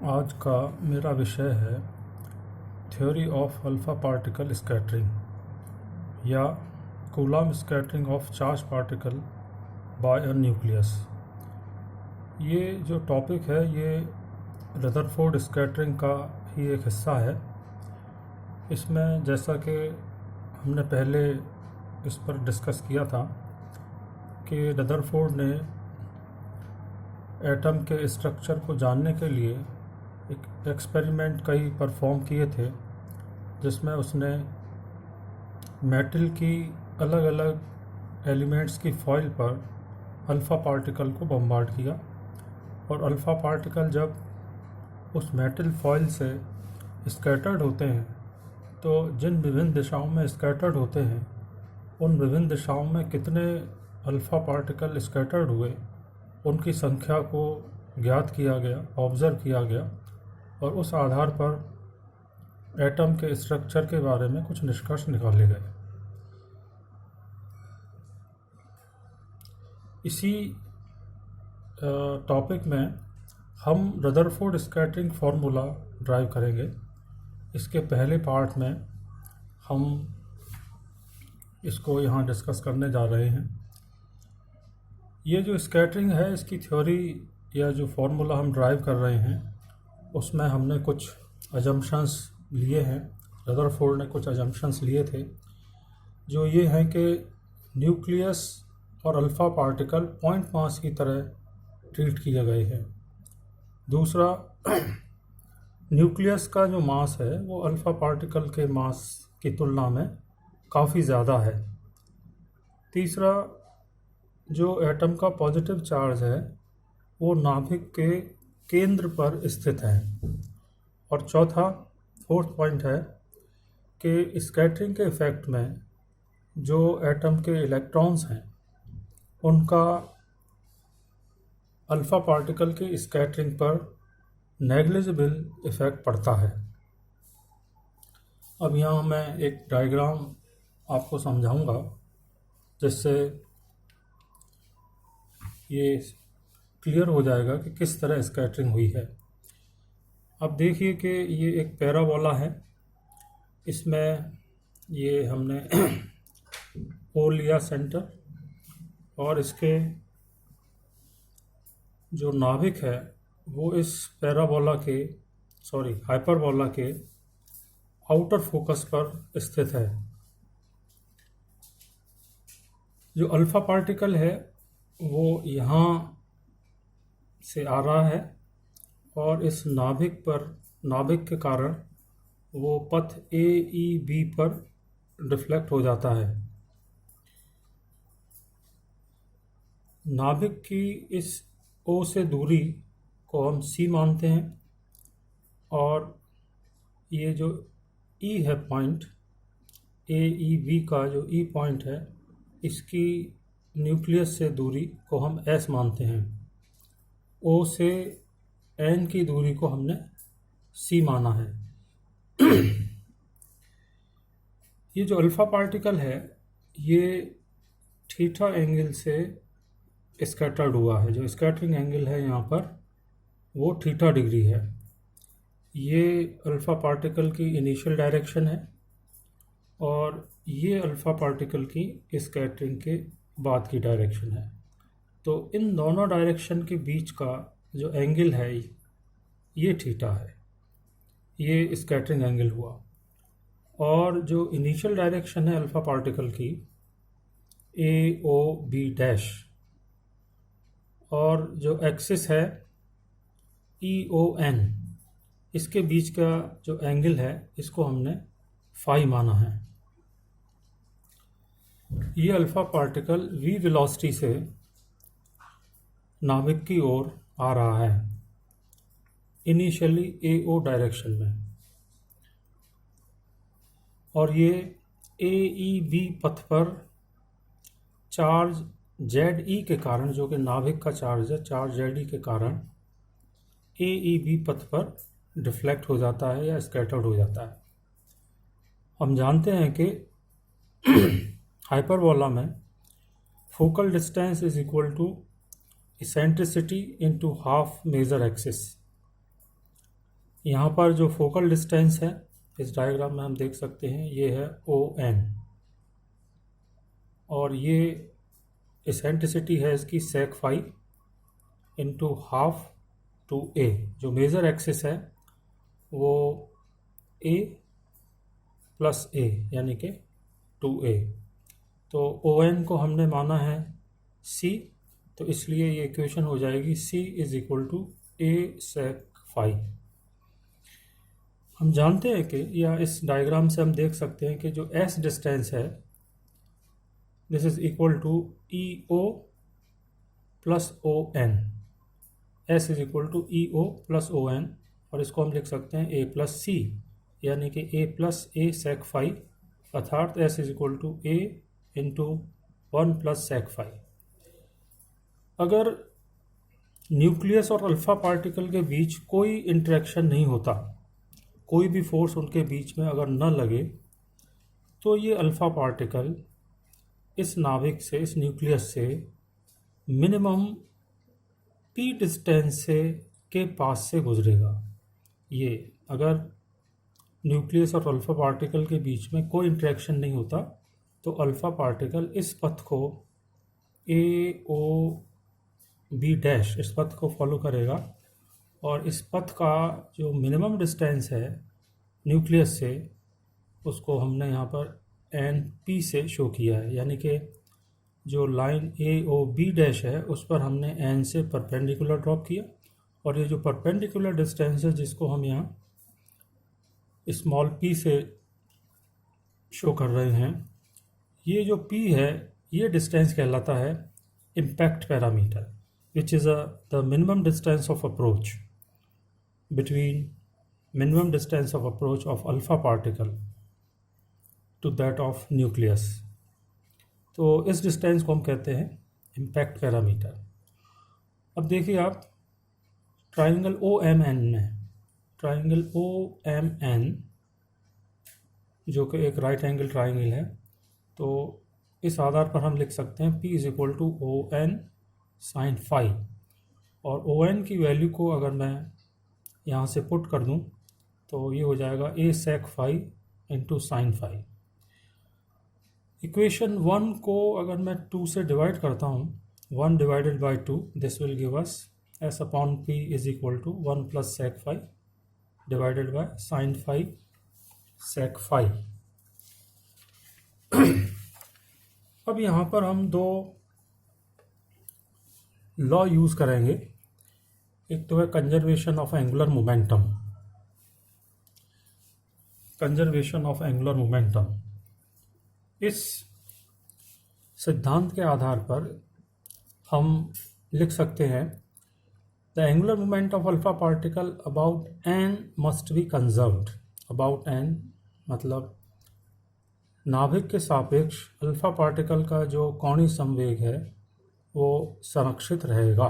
आज का मेरा विषय है theory of alpha particle scattering या Coulomb scattering of charge particle by a nucleus. ये जो टॉपिक है ये रदरफोर्ड स्कैटरिंग का ही एक हिस्सा है। इसमें जैसा कि हमने पहले इस पर डिस्कस किया था कि रदरफोर्ड ने एटम के स्ट्रक्चर को जानने के लिए एक एक्सपेरिमेंट कई परफॉर्म किए थे, जिसमें उसने मेटल की अलग अलग एलिमेंट्स की फॉइल पर अल्फ़ा पार्टिकल को बम्बार्ड किया और अल्फ़ा पार्टिकल जब उस मेटल फॉइल से स्कैटर्ड होते हैं तो जिन विभिन्न दिशाओं में स्कैटर्ड होते हैं उन विभिन्न दिशाओं में कितने अल्फ़ा पार्टिकल स्कैटर्ड हुए उनकी संख्या को ज्ञात किया गया, ऑब्ज़र्व किया गया और उस आधार पर एटम के स्ट्रक्चर के बारे में कुछ निष्कर्ष निकाले गए। इसी टॉपिक में हम रदरफोर्ड स्कैटरिंग फार्मूला ड्राइव करेंगे। इसके पहले पार्ट में हम इसको यहाँ डिस्कस करने जा रहे हैं। ये जो स्कैटरिंग है इसकी थ्योरी या जो फार्मूला हम ड्राइव कर रहे हैं उसमें हमने कुछ अजम्पशंस लिए हैं। रदरफोर्ड ने कुछ अजम्पशंस लिए थे जो ये हैं कि न्यूक्लियस और अल्फ़ा पार्टिकल पॉइंट मास की तरह ट्रीट किए गए हैं। दूसरा, न्यूक्लियस का जो मास है वो अल्फ़ा पार्टिकल के मास की तुलना में काफ़ी ज़्यादा है। तीसरा, जो एटम का पॉजिटिव चार्ज है वो नाभिक के केंद्र पर स्थित है। और चौथा, फोर्थ पॉइंट है कि स्कैटरिंग के इफ़ेक्ट में जो एटम के इलेक्ट्रॉन्स हैं उनका अल्फ़ा पार्टिकल की स्कैटरिंग पर नेग्लिजिबल इफ़ेक्ट पड़ता है। अब यहाँ मैं एक डायग्राम आपको समझाऊंगा जिससे ये क्लियर हो जाएगा कि किस तरह स्कैटरिंग हुई है। अब देखिए कि ये एक पैराबोला है। इसमें ये हमने ओ लिया सेंटर और इसके जो नाभिक है वो इस हाइपरबोला के आउटर फोकस पर स्थित है। जो अल्फ़ा पार्टिकल है वो यहाँ से आ रहा है और इस नाभिक के कारण वो पथ AEB पर रिफ्लेक्ट हो जाता है। नाभिक की इस O से दूरी को हम C मानते हैं और ये जो E है पॉइंट AEB का जो E पॉइंट है इसकी न्यूक्लियस से दूरी को हम S मानते हैं। O से N की दूरी को हमने C माना है। ये जो अल्फ़ा पार्टिकल है ये थीटा एंगल से स्कैटर्ड हुआ है। जो स्कैटरिंग एंगल है यहाँ पर वो थीटा डिग्री है। ये अल्फ़ा पार्टिकल की इनिशियल डायरेक्शन है और ये अल्फ़ा पार्टिकल की स्कैटरिंग के बाद की डायरेक्शन है। तो इन दोनों डायरेक्शन के बीच का जो एंगल है ये थीटा है। ये स्कैटरिंग एंगल हुआ। और जो इनिशियल डायरेक्शन है अल्फ़ा पार्टिकल की AOB डैश और जो एक्सिस है EON, इसके बीच का जो एंगल है इसको हमने फाई माना है। ये अल्फ़ा पार्टिकल v वेलोसिटी से नाभिक की ओर आ रहा है इनिशियली AO डायरेक्शन में और ये AEB पथ पर चार्ज ZE के कारण, जो कि नाभिक का चार्ज है, चार्ज ZE के कारण AEB पथ पर डिफ्लेक्ट हो जाता है या स्कैटर्ड हो जाता है। हम जानते हैं कि हाइपरबोला में focal distance is equal to eccentricity into half major axis. यहाँ पर जो फोकल डिस्टेंस है इस डायग्राम में हम देख सकते हैं ये है ON, और ये इसेंट्रिसिटी है इसकी sec phi into half two A। जो मेजर एक्सिस है वो A प्लस A यानी कि 2A। तो ON को हमने माना है C, तो इसलिए ये इक्वेशन हो जाएगी C is equal to A sec phi। हम जानते हैं कि, या इस डायग्राम से हम देख सकते हैं कि जो S डिस्टेंस है this is equal to EO plus ON। S is equal to EO plus ON, और इसको हम लिख सकते हैं A प्लस C यानी कि A plus A sec phi, अर्थात S is equal to A into 1 plus sec phi। अगर न्यूक्लियस और अल्फा पार्टिकल के बीच कोई इंटरेक्शन नहीं होता, कोई भी फोर्स उनके बीच में अगर न लगे, तो ये अल्फा पार्टिकल इस नाभिक से, इस न्यूक्लियस से मिनिमम p डिस्टेंस से के पास से गुजरेगा। ये अगर न्यूक्लियस और अल्फा पार्टिकल के बीच में कोई इंटरेक्शन नहीं होता तो अल्फा पार्टिकल इस पथ को AOB डैश, इस पथ को फॉलो करेगा, और इस पथ का जो मिनिमम डिस्टेंस है न्यूक्लियस से उसको हमने यहाँ पर NP से शो किया है, यानी कि जो लाइन AOB डैश है उस पर हमने N से परपेंडिकुलर ड्रॉप किया, और ये जो परपेंडिकुलर डिस्टेंस है जिसको हम यहाँ स्मॉल p से शो कर रहे हैं, ये जो p है ये डिस्टेंस कहलाता है impact parameter, which is the minimum distance of approach between minimum distance of approach of alpha particle to that of nucleus। तो इस डिस्टेंस को हम कहते हैं इम्पैक्ट पैरामीटर। अब देखिए आप ट्राइंगल OMN में, ट्राइंगल OMN जो कि एक राइट एंगल ट्राइंगल है, तो इस आधार पर हम लिख सकते हैं P is equal to ON sine phi, और ON की वैल्यू को अगर मैं यहाँ से पुट कर दूँ तो ये हो जाएगा A sec phi into sine phi. Equation 1 को अगर मैं 2 से डिवाइड करता हूँ, 1 divided by 2, this will give us S upon P is equal to 1 plus sec phi divided by sine phi sec phi। अब यहाँ पर हम दो लॉ यूज़ करेंगे, एक तो है conservation of angular momentum. Conservation of angular momentum, इस सिद्धांत के आधार पर हम लिख सकते हैं the angular moment of alpha particle about n must be conserved. About n मतलब नाभिक के सापेक्ष अल्फा पार्टिकल का जो कोणीय संवेग है वो संरक्षित रहेगा।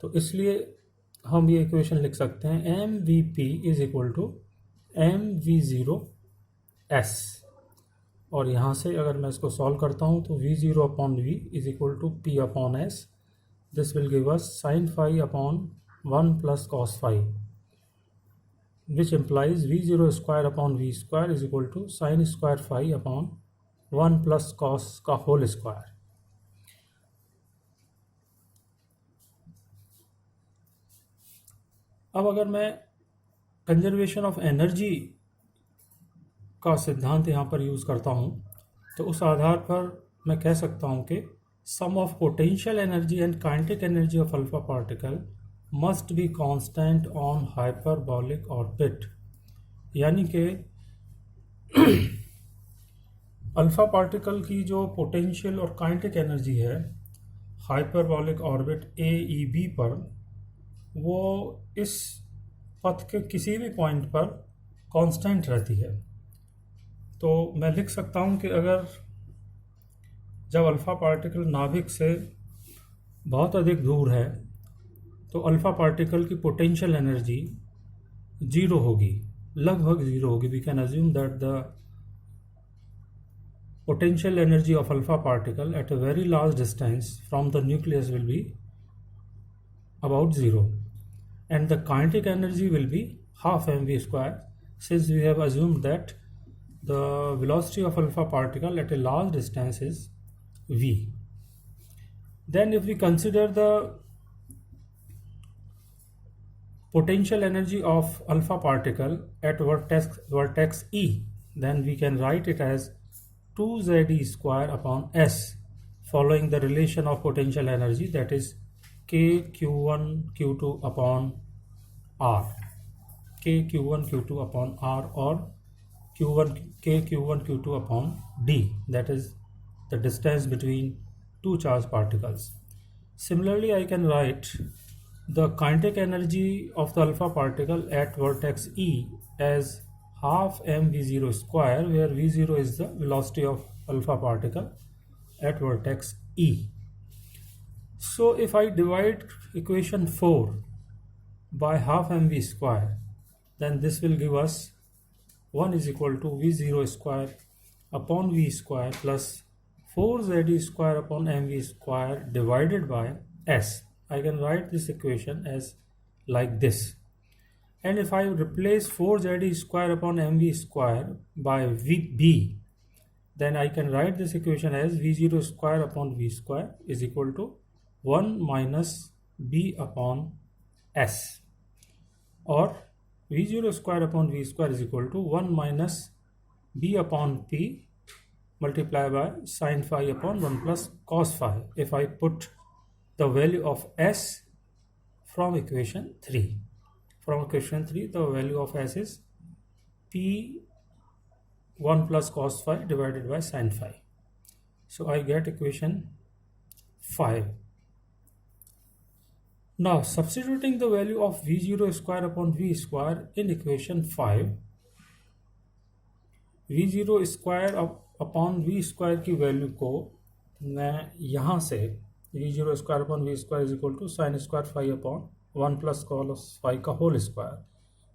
तो इसलिए हम ये इक्वेशन लिख सकते हैं mvp is equal to mv0s, और यहाँ से अगर मैं इसको सॉल्व करता हूँ तो v0 upon v is equal to p upon s, this will give us sine phi upon 1 plus cos phi, which implies v0 square upon v square is equal to sine square phi upon 1 plus cos का whole square. अब अगर मैं conservation of energy का सिद्धांत यहाँ पर use करता हूँ तो उस आधार पर मैं कह सकता हूँ कि sum of potential energy and kinetic energy of alpha particle must be constant on hyperbolic orbit, यानी कि अल्फा पार्टिकल की जो पोटेंशियल और काइनेटिक एनर्जी है हाइपरबॉलिक ऑर्बिट AEB पर, वो इस पथ के किसी भी पॉइंट पर कांस्टेंट रहती है। तो मैं लिख सकता हूँ कि अगर जब अल्फा पार्टिकल नाभिक से बहुत अधिक दूर है तो अल्फा पार्टिकल की पोटेंशियल एनर्जी जीरो होगी, लगभग जीरो होगी। We can assume that the potential energy of alpha particle at a very large distance from the nucleus will be about zero and the kinetic energy will be half mv square, since we have assumed that the velocity of alpha particle at a large distance is v. Then if we consider the potential energy of alpha particle at vertex E, then we can write it as 2ze square upon s, following the relation of potential energy, that is k q1 q2 upon r, k q1 q2 upon r, or k q1 q2 upon d, that is the distance between two charged particles. Similarly, I can write the kinetic energy of the alpha particle at vertex E as half mv0 square, where v0 is the velocity of alpha particle at vertex E. So if I divide equation 4 by half mv square, then this will give us 1 is equal to v0 square upon v square plus 4ze square upon mv square divided by s. I can write this equation as like this. And if I replace 4ze square upon mv square by b, then I can write this equation as v0 square upon v square is equal to 1 minus b upon s, or v0 square upon v square is equal to 1 minus b upon p multiplied by sin phi upon 1 plus cos phi, if I put the value of s from equation 3. From equation 3, the value of s is p 1 plus cos phi divided by sin phi. So I get equation 5. Now substituting the value of v0 square upon v square in equation 5, v0 square upon v square की value को मैं यहाँ से v0 square upon v square is equal to sine square phi upon 1 plus cos phi का whole square,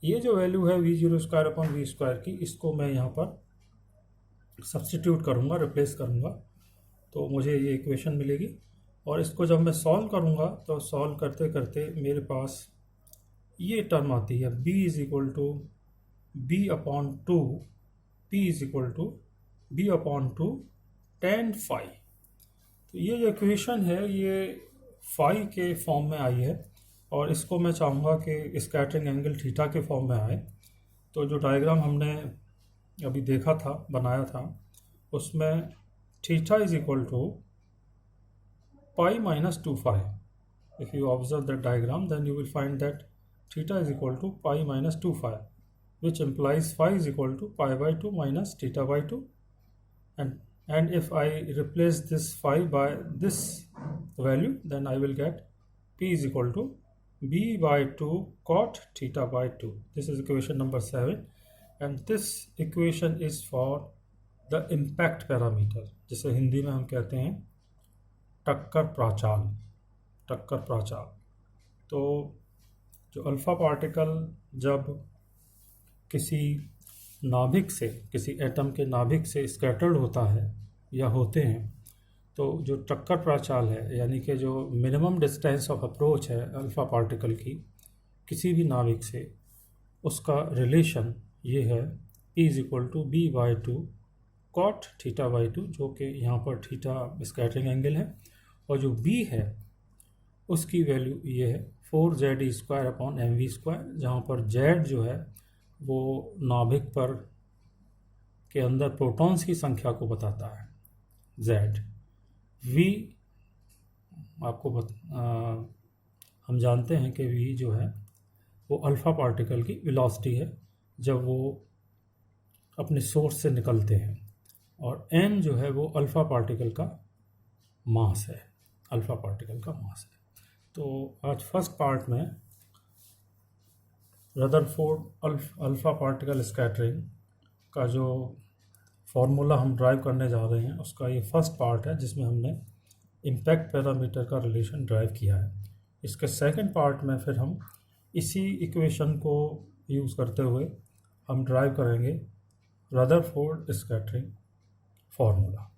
ये जो value है v0 square upon v square की, इसको मैं यहाँ पर सब्स्टिट्यूट करूँगा, रिप्लेस करूँगा, तो मुझे ये इक्वेशन मिलेगी। और इसको जब मैं सॉल्व करूँगा तो सॉल्व करते करते मेरे पास ये टर्म आती है b is equal to b upon 2, p is equal to b upon 2 tan phi. तो ये जो इक्वेशन है ये फाई के फॉर्म में आई है, और इसको मैं चाहूँगा कि स्कैटरिंग एंगल थीटा के फॉर्म में आए। तो जो डायग्राम हमने अभी देखा था, बनाया था, उसमें theta is equal to pi minus 2 phi. If you observe that diagram then you will find that theta is equal to pi minus 2 phi, which implies phi is equal to pi by 2 minus theta by 2, and if I replace this phi by this value, then I will get p is equal to b by 2 cot theta by 2. This is equation number 7, and this equation is for the impact parameter, जिसे हिंदी में हम कहते हैं टक्कर प्राचाल, टक्कर प्राचाल। तो जो alpha particle जब किसी नाभिक से, किसी एटम के नाभिक से स्कैटर्ड होता है या होते हैं, तो जो टक्कर प्राचाल है, यानी कि जो मिनिमम डिस्टेंस ऑफ अप्रोच है अल्फा पार्टिकल की किसी भी नाभिक से, उसका रिलेशन ये है E is equal to b by 2 cot theta by 2, जो कि यहाँ पर थीटा स्कैटरिंग एंगल है, और जो B है उसकी वैल्यू ये है 4z square upon mv square, जहाँ पर z जो है वो नाभिक पर के अंदर प्रोटॉन्स की संख्या को बताता है z। v आपको हम जानते हैं कि v जो है वो अल्फ़ा पार्टिकल की वेलोसिटी है जब वो अपने सोर्स से निकलते हैं, और n जो है वो अल्फ़ा पार्टिकल का मास है, अल्फ़ा पार्टिकल का मास है। तो आज फर्स्ट पार्ट में रदरफोर्ड अल्फ़ा पार्टिकल स्कैटरिंग का जो फार्मूला हम ड्राइव करने जा रहे हैं, उसका ये फर्स्ट पार्ट है जिसमें हमने इम्पैक्ट पैरामीटर का रिलेशन ड्राइव किया है। इसके सेकंड पार्ट में फिर हम इसी इक्वेशन को यूज़ करते हुए हम ड्राइव करेंगे रदरफोर्ड स्कैटरिंग फार्मूला।